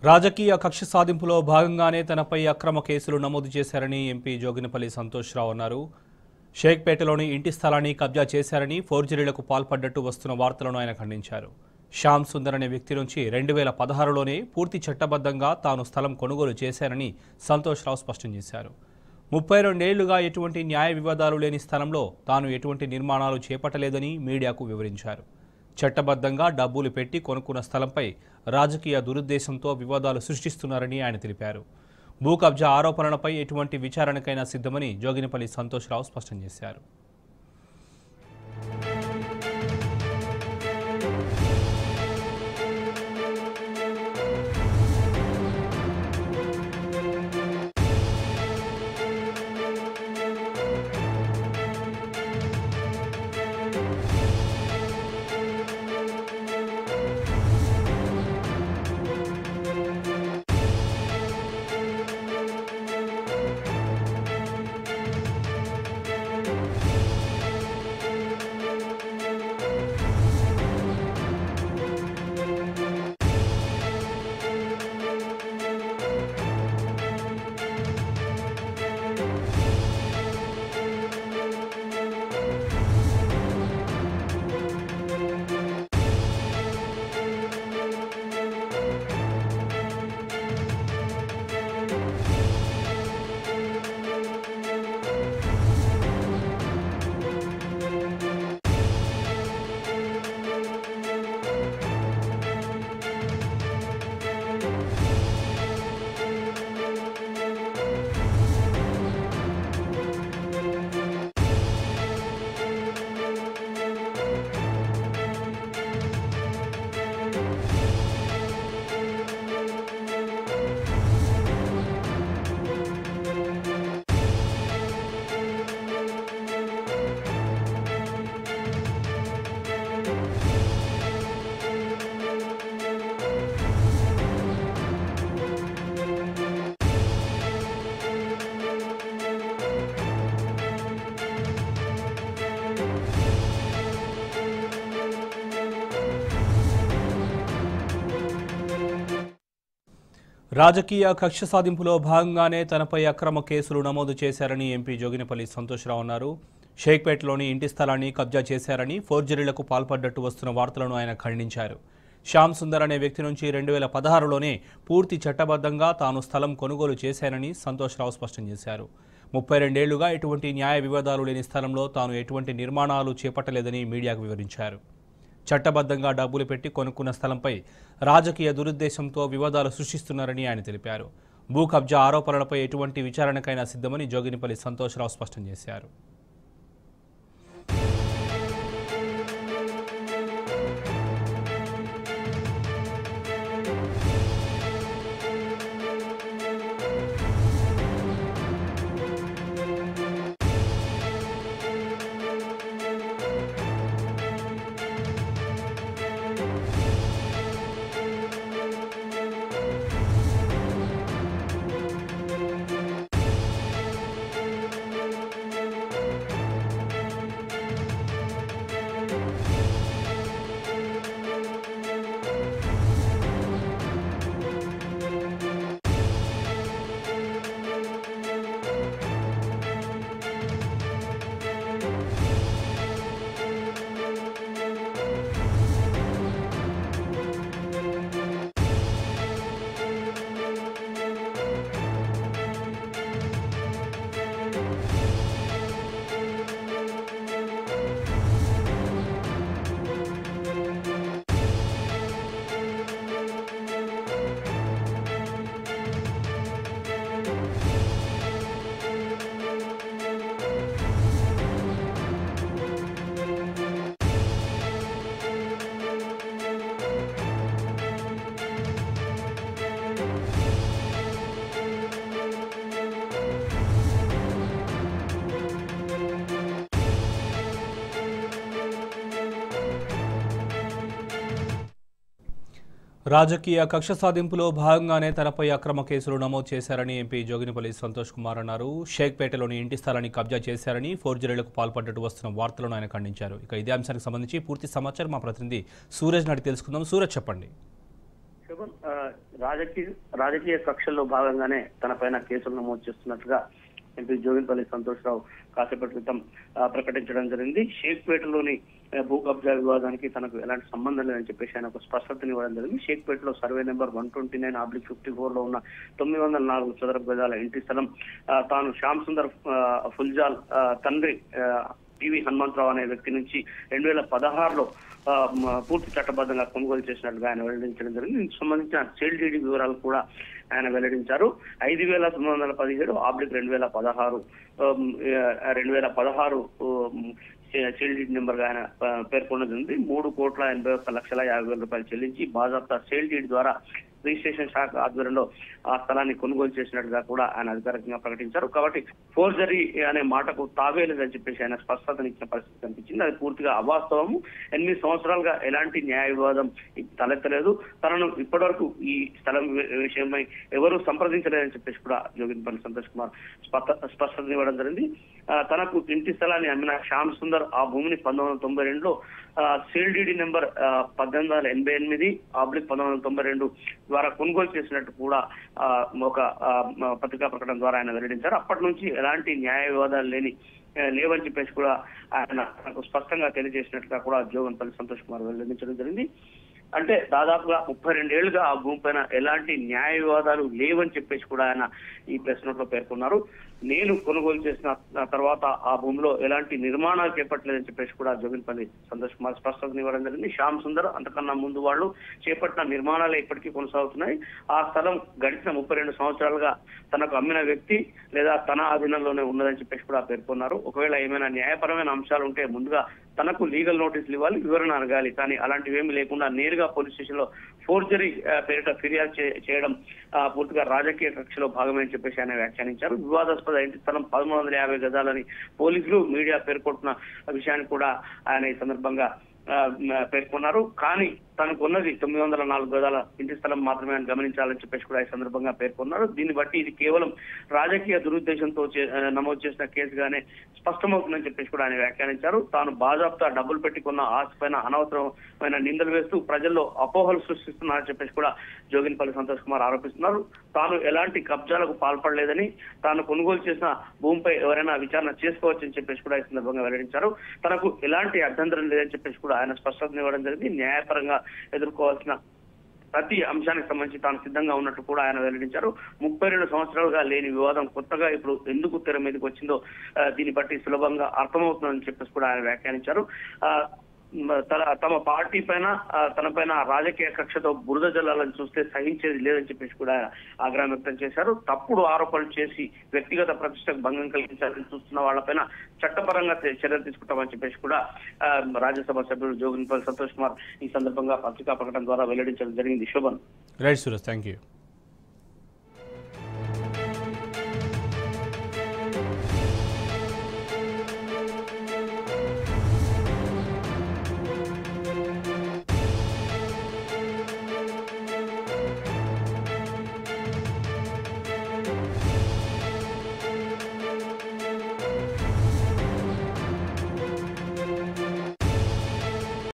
రాజకీయ కక్ష సాధింపులో భాగంగానే తనపై అక్రమ కేసులు నమోదు చేశారని ఎంపీ జోగినపల్లి సంతోష్ రావు అన్నారు. షేక్పేటలోని ఇంటి స్థలాన్ని కబ్జా చేశారని, ఫోర్జరీలకు పాల్పడ్డట్టు వస్తున్న వార్తలను ఆయన ఖండించారు. శ్యామ్ సుందర్ అనే వ్యక్తి నుంచి 2016లోనే పూర్తి చట్టబద్ధంగా తాను స్థలం కొనుగోలు చేశారని సంతోష్ రావు స్పష్టం చేశారు. 32 ఏళ్లుగా ఎటువంటి న్యాయ వివాదాలు లేని స్థలంలో తాను ఎటువంటి నిర్మాణాలు చేపట్టలేదని మీడియాకు వివరించారు. చట్టబద్ధంగా డబ్బులు పెట్టి కొనుక్కున్న స్థలంపై రాజకీయ దురుద్దేశంతో వివాదాలు సృష్టిస్తున్నారని ఆయన తెలిపారు. భూ కబ్జా ఆరోపణలపై ఎటువంటి విచారణకైనా సిద్ధమని జోగినపల్లి సంతోష్ రావు స్పష్టం చేశారు. రాజకీయ కక్ష సాధింపులో భాగంగానే తనపై అక్రమ కేసులు నమోదు చేశారని ఎంపీ జోగినపల్లి సంతోష్ రావు అన్నారు. షేక్పేటలోని ఇంటి స్థలాన్ని కబ్జా చేశారని, ఫోర్జరీలకు పాల్పడ్డట్టు వస్తున్న వార్తలను ఆయన ఖండించారు. శ్యామ్ సుందర్ అనే వ్యక్తి నుంచి 2016లోనే పూర్తి చట్టబద్ధంగా తాను స్థలం కొనుగోలు చేశానని సంతోష్ రావు స్పష్టం చేశారు. 32 ఏళ్లుగా ఎటువంటి న్యాయ వివాదాలు లేని స్థలంలో తాను ఎటువంటి నిర్మాణాలు చేపట్టలేదని మీడియాకు వివరించారు. చట్టబద్ధంగా డబ్బులు పెట్టి కొనుక్కున్న స్థలంపై రాజకీయ దురుద్దేశంతో వివాదాలు సృష్టిస్తున్నారని ఆయన తెలిపారు. భూ కబ్జా ఆరోపణలపై ఎటువంటి విచారణకైనా సిద్ధమని జోగినపల్లి సంతోష్ రావు స్పష్టం చేశారు. రాజకీయ కక్ష సాధింపులో భాగంగానే తనపై అక్రమ కేసులు నమోదు చేశారని ఎంపీ జోగినపల్లి సంతోష్ కుమార్ అన్నారు. షేక్పేటలోని ఇంటి స్థలాన్ని కబ్జా చేశారని, ఫోర్జరీలకు పాల్పడ్డట్టు వస్తున్న వార్తలను ఆయన ఖండించారు. ఇక ఇదే అంశానికి సంబంధించి పూర్తి సమాచారం మా ప్రతినిధి సూరజ్ నాడి తెలుసుకుందాం. సూరజ్ చెప్పండి. రాజకీయ కక్షల్లో భాగంగానే తనపైన కేసులు నమోదు చేస్తున్నట్లుగా ఎంపీ జోగిన్పల్లి సంతోష్రావు కాసేపటి క్రితం ప్రకటించడం జరిగింది. షేక్పేటలోని భూ కబ్జా వివాదానికి తనకు ఎలాంటి సంబంధం లేదని చెప్పేసి ఆయన ఒక స్పష్టతనివ్వడం జరిగింది. షేక్పేటలో సర్వే నెంబర్ 129/54 లో ఉన్న 904 చదరపు గజాల ఇంటి స్థలం తాను శ్యామ్ సుందర్ ఫుల్జాల్ తండ్రి పివి హనుమంతరావు అనే వ్యక్తి నుంచి 2016లో పూర్తి చట్టబద్ధంగా కొనుగోలు చేసినట్లుగా ఆయన వెల్లడించడం జరిగింది. దీనికి సంబంధించిన సేల్ డీడీ వివరాలు కూడా ఆయన వెల్లడించారు. 5,917/2016 సేల్ డీడ్ నెంబర్ గా ఆయన పేర్కొన్నది. 3,81,50,000 చెల్లించి బాజాప్తా సేల్ డీడ్ ద్వారా రిజిస్ట్రేషన్ శాఖ ఆధ్వర్యంలో ఆ స్థలాన్ని కొనుగోలు చేసినట్టుగా కూడా ఆయన అధికారికంగా ప్రకటించారు. కాబట్టి ఫోర్జరీ అనే మాటకు తావేలేదని చెప్పేసి ఆయన స్పష్టతనిచ్చిన పరిస్థితి కనిపించింది. అది పూర్తిగా అవాస్తవము. 8 సంవత్సరాలుగా ఎలాంటి న్యాయ వివాదం తలెత్తలేదు. తనను ఇప్పటివరకు ఈ స్థలం విషయమై ఎవరూ సంప్రదించలేదని చెప్పేసి కూడా జోగిన్పల్లి సంతోష్ కుమార్ స్పష్టతనివ్వడం జరిగింది. తనకు ఇంటి స్థలాన్ని అమ్మిన శ్యామ్ సుందర్ ఆ భూమిని 1992లో సేల్ డీడీ నెంబర్ 1888/1992 ద్వారా కొనుగోలు చేసినట్టు కూడా ఒక పత్రికా ప్రకటన ద్వారా ఆయన వెల్లడించారు. అప్పటి నుంచి ఎలాంటి న్యాయ వివాదాలు లేవని చెప్పేసి కూడా ఆయన నాకు స్పష్టంగా తెలియజేసినట్టుగా కూడా జోగిన్పల్లి సంతోష్ కుమార్ వెల్లడించడం జరిగింది. అంటే దాదాపుగా 32 ఏళ్లుగా ఆ భూమి పైన ఎలాంటి న్యాయ వివాదాలు లేవని చెప్పేసి కూడా ఆయన ఈ ప్రెస్ నోట్ లో పేర్కొన్నారు. నేను కొనుగోలు చేసిన తర్వాత ఆ భూమిలో ఎలాంటి నిర్మాణాలు చేపట్టలేదని చెప్పేసి కూడా జోగిన్పల్లి సంతోష్ కుమార్ స్పష్టతనివ్వడం జరిగింది. శ్యామ్ సుందర్ అంతకన్నా ముందు వాళ్ళు చేపట్టిన నిర్మాణాలే ఇప్పటికీ కొనసాగుతున్నాయి. ఆ స్థలం గడిచిన 32 సంవత్సరాలుగా తనకు అమ్మిన వ్యక్తి లేదా తన అధీనంలోనే ఉన్నదని చెప్పేసి కూడా పేర్కొన్నారు. ఒకవేళ ఏమైనా న్యాయపరమైన అంశాలు ఉంటే ముందుగా తనకు లీగల్ నోటీసులు ఇవ్వాలి, వివరణ అడగాలి. కానీ అలాంటివి ఏమీ లేకుండా నేరుగా పోలీస్ స్టేషన్ లో ఫోర్జరీ పేరిట ఫిర్యాదు చేయడం పూర్తిగా రాజకీయ కక్షలో భాగమని చెప్పేసి ఆయన వ్యాఖ్యానించారు. వివాదాస్పద ఇంటి స్థలం 1350 గజాలని పోలీసులు మీడియా పేర్కొంటున్న విషయాన్ని కూడా ఆయన ఈ సందర్భంగా పేర్కొన్నారు. కానీ తనకు ఉన్నది 904 గజాల ఇంటి స్థలం మాత్రమే అని గమనించాలని చెప్పేసి కూడా ఈ సందర్భంగా పేర్కొన్నారు. దీన్ని బట్టి ఇది కేవలం రాజకీయ దురుద్దేశంతో నమోదు చేసిన కేసుగానే స్పష్టమవుతుందని చెప్పేసి కూడా ఆయన వ్యాఖ్యానించారు. తాను బాజాప్తా డబ్బులు పెట్టుకున్న ఆస్తిపైన అనవసరమైన నిందలు వేస్తూ ప్రజల్లో అపోహలు సృష్టిస్తున్నారని చెప్పేసి కూడా జోగిన్పల్లి సంతోష్ కుమార్ ఆరోపిస్తున్నారు. తాను ఎలాంటి కబ్జాలకు పాల్పడలేదని, తాను కొనుగోలు చేసిన భూమిపై ఎవరైనా విచారణ చేసుకోవచ్చని చెప్పేసి కూడా ఈ సందర్భంగా వెల్లడించారు. తనకు ఎలాంటి అభ్యంతరం లేదని చెప్పేసి కూడా ఆయన స్పష్టతనివ్వడం జరిగింది. న్యాయపరంగా ఎదుర్కోవాల్సిన ప్రతి అంశానికి సంబంధించి తాను సిద్ధంగా ఉన్నట్టు కూడా ఆయన వెల్లడించారు. 32 సంవత్సరాలుగా లేని వివాదం కొత్తగా ఇప్పుడు ఎందుకు తెర మీదకి వచ్చిందో దీన్ని బట్టి సులభంగా అర్థమవుతుందని చెప్పేసి కూడా ఆయన వ్యాఖ్యానించారు. తమ పార్టీ పైన తనపైన రాజకీయ కక్షతో బురద జల్లాలని చూస్తే సహించేది లేదని చెప్పేసి కూడా ఆగ్రహం వ్యక్తం చేశారు. తప్పుడు ఆరోపణలు చేసి వ్యక్తిగత ప్రతిష్టకు భంగం కలిగించాలని చూస్తున్న వాళ్ళపైన చట్టపరంగా చర్యలు తీసుకుంటామని చెప్పేసి కూడా రాజ్యసభ సభ్యుడు జోగిన్పల్లి సంతోష్ కుమార్ ఈ సందర్భంగా పత్రికా ప్రకటన ద్వారా వెల్లడించడం జరిగింది. Shobhan. Right Suresh, thank you.